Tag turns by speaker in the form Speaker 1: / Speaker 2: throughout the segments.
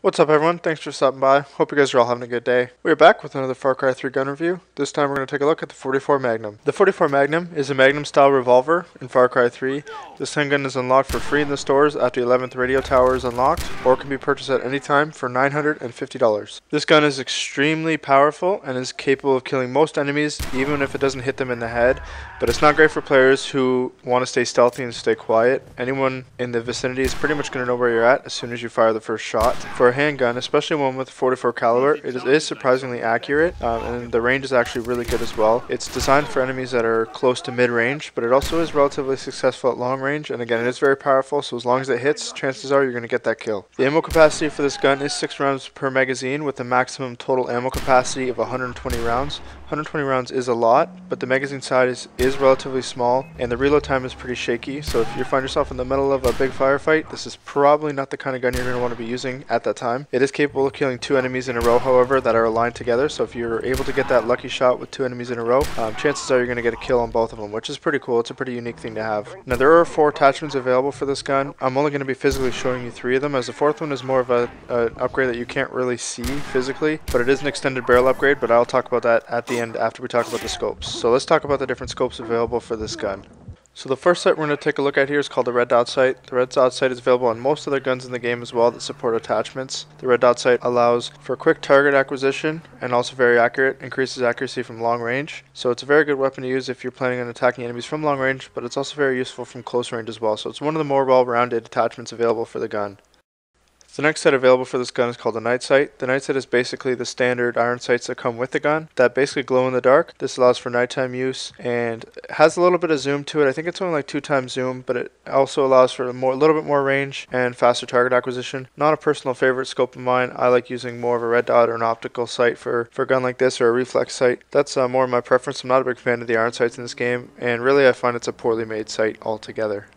Speaker 1: What's up everyone, thanks for stopping by. Hope you guys are all having a good day. We're back with another Far Cry 3 gun review. This time we're going to take a look at the 44 Magnum. The 44 Magnum is a Magnum style revolver in Far Cry 3. This handgun is unlocked for free in the stores after the 11th radio tower is unlocked, or can be purchased at any time for $950. This gun is extremely powerful and is capable of killing most enemies even if it doesn't hit them in the head, but it's not great for players who want to stay stealthy and stay quiet. Anyone in the vicinity is pretty much going to know where you're at as soon as you fire the first shot. For a handgun, especially one with 44 caliber, it is surprisingly accurate, and the range is actually really good as well. It's designed for enemies that are close to mid-range, but it also is relatively successful at long range, and again, it is very powerful, so as long as it hits, chances are you're going to get that kill. The ammo capacity for this gun is 6 rounds per magazine with a maximum total ammo capacity of 120 rounds. 120 rounds is a lot, but the magazine size is relatively small, and the reload time is pretty shaky, so if you find yourself in the middle of a big firefight, this is probably not the kind of gun you're going to want to be using at that time. It is capable of killing 2 enemies in a row, however, that are aligned together, so if you're able to get that lucky shot with 2 enemies in a row, chances are you're going to get a kill on both of them, which is pretty cool. It's a pretty unique thing to have. Now, there are 4 attachments available for this gun. I'm only going to be physically showing you 3 of them, as the 4th one is more of an upgrade that you can't really see physically, but it is an extended barrel upgrade, but I'll talk about that at the end after we talk about the scopes. So let's talk about the different scopes available for this gun. So the first sight we're going to take a look at here is called the red dot sight. The red dot sight is available on most other guns in the game as well that support attachments. The red dot sight allows for quick target acquisition and also very accurate, increases accuracy from long range. So it's a very good weapon to use if you're planning on attacking enemies from long range, but it's also very useful from close range as well. So it's one of the more well-rounded attachments available for the gun. The next sight available for this gun is called the night sight. The night sight is basically the standard iron sights that come with the gun that basically glow in the dark. This allows for nighttime use and has a little bit of zoom to it. I think it's only like 2 times zoom, but it also allows for a little bit more range and faster target acquisition. Not a personal favorite scope of mine. I like using more of a red dot or an optical sight for a gun like this, or a reflex sight. That's more my preference. I'm not a big fan of the iron sights in this game, and really I find it's a poorly made sight altogether.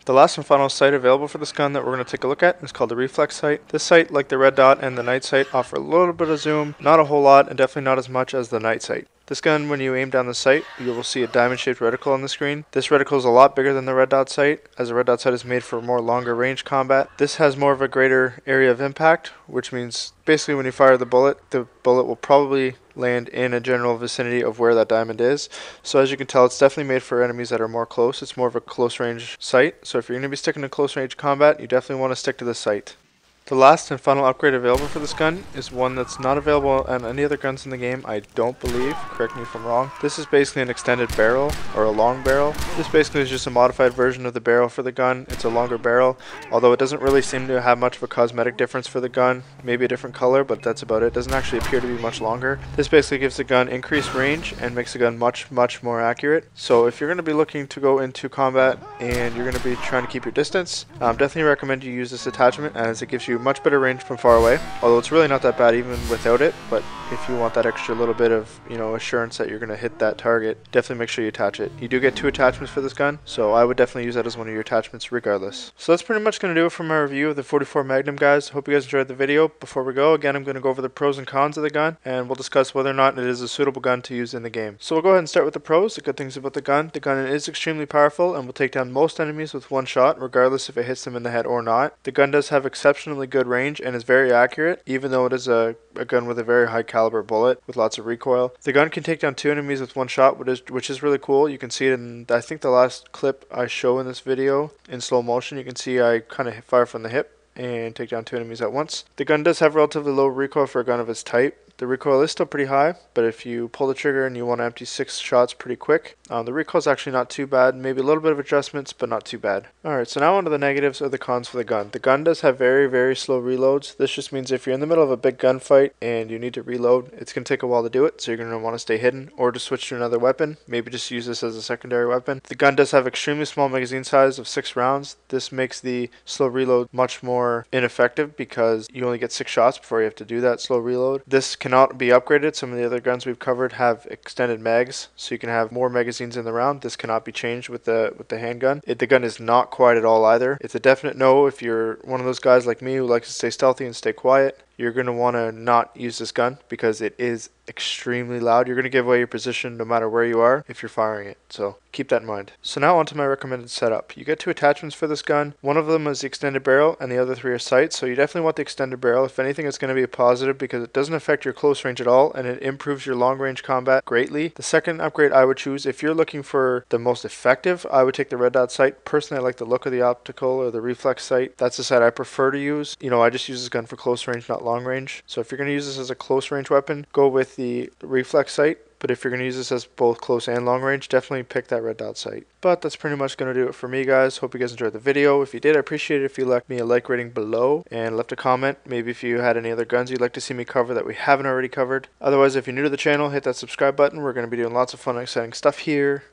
Speaker 1: The last and final sight available for this gun that we're going to take a look at is called the Reflex Sight. This sight, like the red dot and the night sight, offer a little bit of zoom, not a whole lot, and definitely not as much as the night sight. This gun, when you aim down the sight, you will see a diamond-shaped reticle on the screen. This reticle is a lot bigger than the red dot sight, as the red dot sight is made for more longer range combat. This has more of a greater area of impact, which means basically when you fire the bullet will probably land in a general vicinity of where that diamond is. So as you can tell, it's definitely made for enemies that are more close. It's more of a close range sight. So if you're going to be sticking to close range combat, you definitely want to stick to this sight. The last and final upgrade available for this gun is one that's not available on any other guns in the game, I don't believe. Correct me if I'm wrong. This is basically an extended barrel, or a long barrel. This basically is just a modified version of the barrel for the gun. It's a longer barrel, although it doesn't really seem to have much of a cosmetic difference for the gun. Maybe a different color, but that's about it. It doesn't actually appear to be much longer. This basically gives the gun increased range and makes the gun much more accurate. So if you're going to be looking to go into combat and you're going to be trying to keep your distance, definitely recommend you use this attachment, as it gives you much better range from far away, although it's really not that bad even without it. But if you want that extra little bit of assurance that you're going to hit that target, definitely make sure you attach it. You do get 2 attachments for this gun, so I would definitely use that as one of your attachments regardless. So that's pretty much going to do it for my review of the 44 Magnum, guys. Hope you guys enjoyed the video. Before we go, again, I'm going to go over the pros and cons of the gun, and we'll discuss whether or not it is a suitable gun to use in the game. So we'll go ahead and start with the pros, the good things about the gun. The gun is extremely powerful and will take down most enemies with 1 shot, regardless if it hits them in the head or not. The gun does have exceptionally good range and is very accurate, even though it is a gun with a very high caliber bullet with lots of recoil. The gun can take down 2 enemies with 1 shot, which is really cool. You can see it in, I think, the last clip I show in this video in slow motion. You can see I kind of fire from the hip and take down 2 enemies at once. The gun does have relatively low recoil for a gun of its type. The recoil is still pretty high, but if you pull the trigger and you want to empty 6 shots pretty quick, the recoil is actually not too bad. Maybe a little bit of adjustments, but not too bad. Alright, so now on to the negatives or the cons for the gun. The gun does have very slow reloads. This just means if you're in the middle of a big gunfight and you need to reload, it's going to take a while to do it, so you're going to want to stay hidden or just switch to another weapon. Maybe just use this as a secondary weapon. The gun does have extremely small magazine size of 6 rounds. This makes the slow reload much more ineffective because you only get 6 shots before you have to do that slow reload. This cannot be upgraded. Some of the other guns we've covered have extended mags, so you can have more magazines in the round. This cannot be changed with the handgun. The gun is not quiet at all either. It's a definite no if you're one of those guys like me who likes to stay stealthy and stay quiet. you're going to want to not use this gun because it is extremely loud. You're going to give away your position no matter where you are if you're firing it. So keep that in mind. So now onto my recommended setup. You get 2 attachments for this gun. One of them is the extended barrel and the other 3 are sights. So you definitely want the extended barrel. If anything, it's going to be a positive because it doesn't affect your close range at all and it improves your long range combat greatly. The second upgrade I would choose, if you're looking for the most effective, I would take the red dot sight. Personally, I like the look of the optical or the reflex sight. That's the sight I prefer to use. You know, I just use this gun for close range, not long range. So if you're going to use this as a close range weapon, go with the reflex sight. But if you're going to use this as both close and long range, definitely pick that red dot sight. But that's pretty much going to do it for me, guys. Hope you guys enjoyed the video. If you did, I appreciate it if you left me a like rating below and left a comment. Maybe if you had any other guns you'd like to see me cover that we haven't already covered. Otherwise, if you're new to the channel, hit that subscribe button. We're going to be doing lots of fun and exciting stuff here.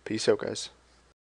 Speaker 1: Peace out, guys.